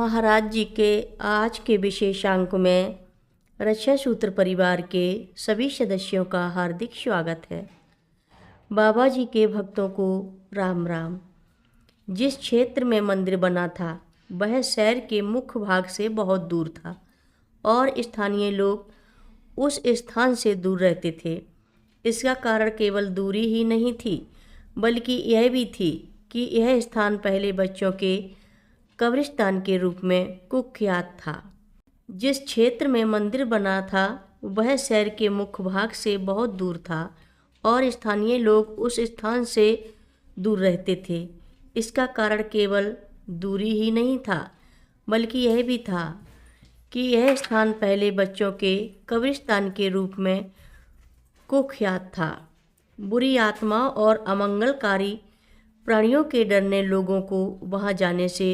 महाराज जी के आज के विशेषांक में रक्षा सूत्र परिवार के सभी सदस्यों का हार्दिक स्वागत है। बाबा जी के भक्तों को राम राम। जिस क्षेत्र में मंदिर बना था वह शहर के मुख्य भाग से बहुत दूर था और स्थानीय लोग उस स्थान से दूर रहते थे। इसका कारण केवल दूरी ही नहीं थी बल्कि यह भी थी कि यह स्थान पहले बच्चों के कब्रिस्तान के रूप में कुख्यात था। जिस क्षेत्र में मंदिर बना था वह शहर के मुख्य भाग से बहुत दूर था और स्थानीय लोग उस स्थान से दूर रहते थे। इसका कारण केवल दूरी ही नहीं था बल्कि यह भी था कि यह स्थान पहले बच्चों के कब्रिस्तान के रूप में कुख्यात था। बुरी आत्मा और अमंगलकारी प्राणियों के डर ने लोगों को वहां जाने से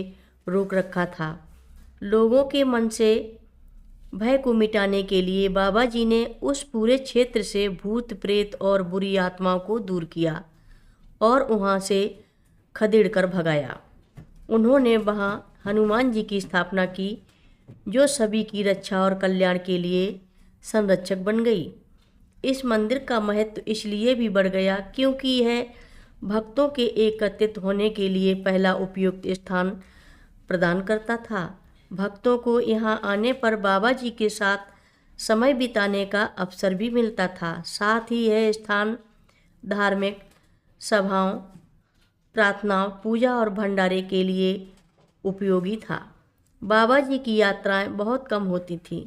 रोक रखा था। लोगों के मन से भय को मिटाने के लिए बाबा जी ने उस पूरे क्षेत्र से भूत प्रेत और बुरी आत्माओं को दूर किया और वहां से खदेड़ कर भगाया। उन्होंने वहां हनुमान जी की स्थापना की जो सभी की रक्षा और कल्याण के लिए संरक्षक बन गई। इस मंदिर का महत्व इसलिए भी बढ़ गया क्योंकि यह भक्तों के एकत्रित होने के लिए पहला उपयुक्त स्थान प्रदान करता था। भक्तों को यहाँ आने पर बाबा जी के साथ समय बिताने का अवसर भी मिलता था। साथ ही यह स्थान धार्मिक सभाओं, प्रार्थनाओं, पूजा और भंडारे के लिए उपयोगी था। बाबा जी की यात्राएं बहुत कम होती थीं,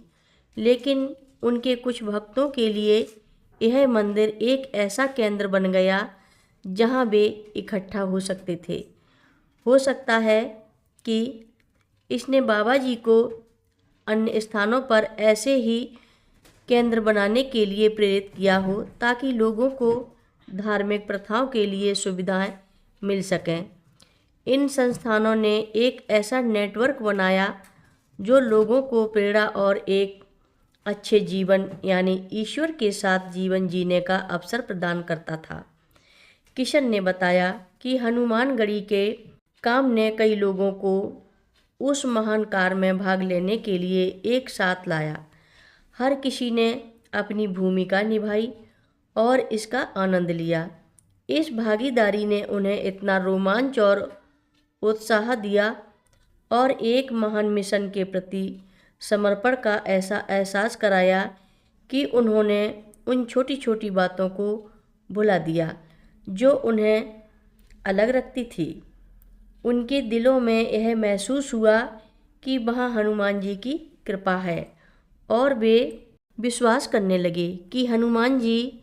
लेकिन उनके कुछ भक्तों के लिए यह मंदिर एक ऐसा केंद्र बन गया जहां वे इकट्ठा हो सकते थे। हो सकता है कि इसने बाबा जी को अन्य स्थानों पर ऐसे ही केंद्र बनाने के लिए प्रेरित किया हो ताकि लोगों को धार्मिक प्रथाओं के लिए सुविधाएं मिल सकें। इन संस्थानों ने एक ऐसा नेटवर्क बनाया जो लोगों को प्रेरणा और एक अच्छे जीवन यानी ईश्वर के साथ जीवन जीने का अवसर प्रदान करता था। किशन ने बताया कि हनुमानगढ़ी के काम ने कई लोगों को उस महान कार्य में भाग लेने के लिए एक साथ लाया। हर किसी ने अपनी भूमिका निभाई और इसका आनंद लिया। इस भागीदारी ने उन्हें इतना रोमांच और उत्साह दिया और एक महान मिशन के प्रति समर्पण का ऐसा एहसास कराया कि उन्होंने उन छोटी छोटी बातों को भुला दिया जो उन्हें अलग रखती थी। उनके दिलों में यह महसूस हुआ कि वहाँ हनुमान जी की कृपा है और वे विश्वास करने लगे कि हनुमान जी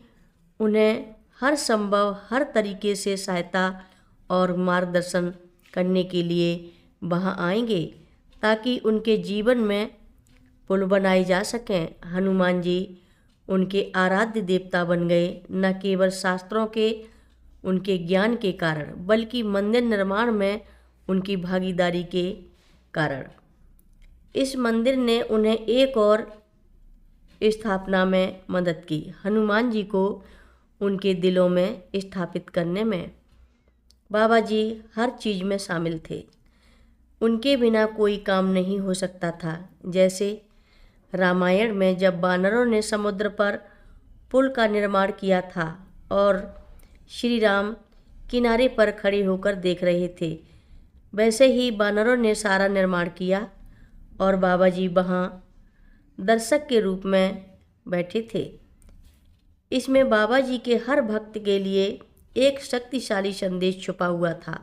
उन्हें हर संभव हर तरीके से सहायता और मार्गदर्शन करने के लिए वहाँ आएंगे ताकि उनके जीवन में पुल बनाए जा सकें। हनुमान जी उनके आराध्य देवता बन गए, न केवल शास्त्रों के उनके ज्ञान के कारण बल्कि मंदिर निर्माण में उनकी भागीदारी के कारण। इस मंदिर ने उन्हें एक और स्थापना में मदद की, हनुमान जी को उनके दिलों में स्थापित करने में। बाबा जी हर चीज़ में शामिल थे। उनके बिना कोई काम नहीं हो सकता था। जैसे रामायण में जब वानरों ने समुद्र पर पुल का निर्माण किया था और श्री राम किनारे पर खड़े होकर देख रहे थे, वैसे ही वानरों ने सारा निर्माण किया और बाबा जी वहाँ दर्शक के रूप में बैठे थे। इसमें बाबा जी के हर भक्त के लिए एक शक्तिशाली संदेश छुपा हुआ था।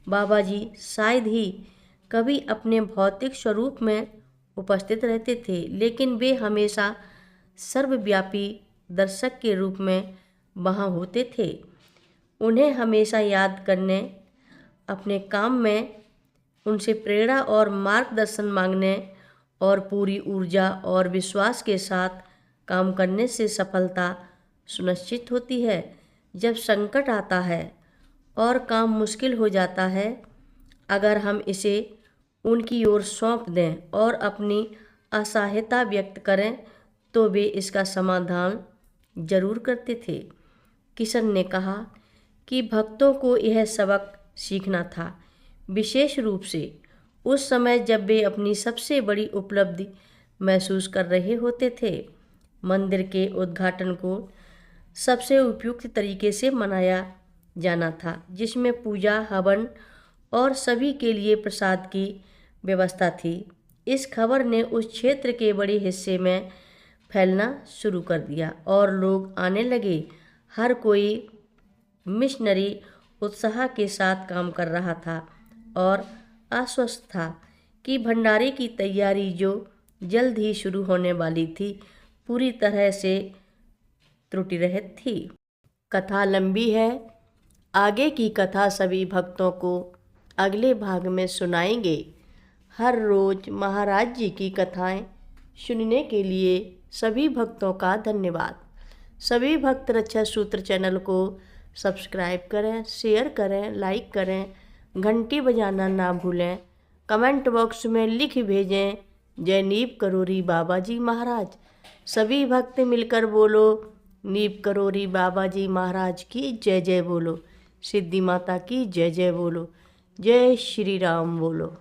बाबा जी शायद ही कभी अपने भौतिक स्वरूप में उपस्थित रहते थे, लेकिन वे हमेशा सर्वव्यापी दर्शक के रूप में वहाँ होते थे। उन्हें हमेशा याद करने, अपने काम में उनसे प्रेरणा और मार्गदर्शन मांगने और पूरी ऊर्जा और विश्वास के साथ काम करने से सफलता सुनिश्चित होती है। जब संकट आता है और काम मुश्किल हो जाता है, अगर हम इसे उनकी ओर सौंप दें और अपनी असहायता व्यक्त करें तो वे इसका समाधान जरूर करते थे। किशन ने कहा कि भक्तों को यह सबक सीखना था, विशेष रूप से उस समय जब वे अपनी सबसे बड़ी उपलब्धि महसूस कर रहे होते थे। मंदिर के उद्घाटन को सबसे उपयुक्त तरीके से मनाया जाना था, जिसमें पूजा, हवन और सभी के लिए प्रसाद की व्यवस्था थी। इस खबर ने उस क्षेत्र के बड़े हिस्से में फैलना शुरू कर दिया और लोग आने लगे। हर कोई मिशनरी उत्साह के साथ काम कर रहा था और आश्वस्त था कि भंडारे की तैयारी, जो जल्द ही शुरू होने वाली थी, पूरी तरह से त्रुटिरहित थी। कथा लंबी है। आगे की कथा सभी भक्तों को अगले भाग में सुनाएंगे। हर रोज महाराज जी की कथाएं सुनने के लिए सभी भक्तों का धन्यवाद। सभी भक्त रक्षा सूत्र चैनल को सब्सक्राइब करें, शेयर करें, लाइक करें, घंटी बजाना ना भूलें। कमेंट बॉक्स में लिख भेजें, जय नीप करोरी बाबा जी महाराज। सभी भक्त मिलकर बोलो, नीप करोरी बाबा जी महाराज की जय जय बोलो। सिद्धि माता की जय जय बोलो। जय श्री राम बोलो।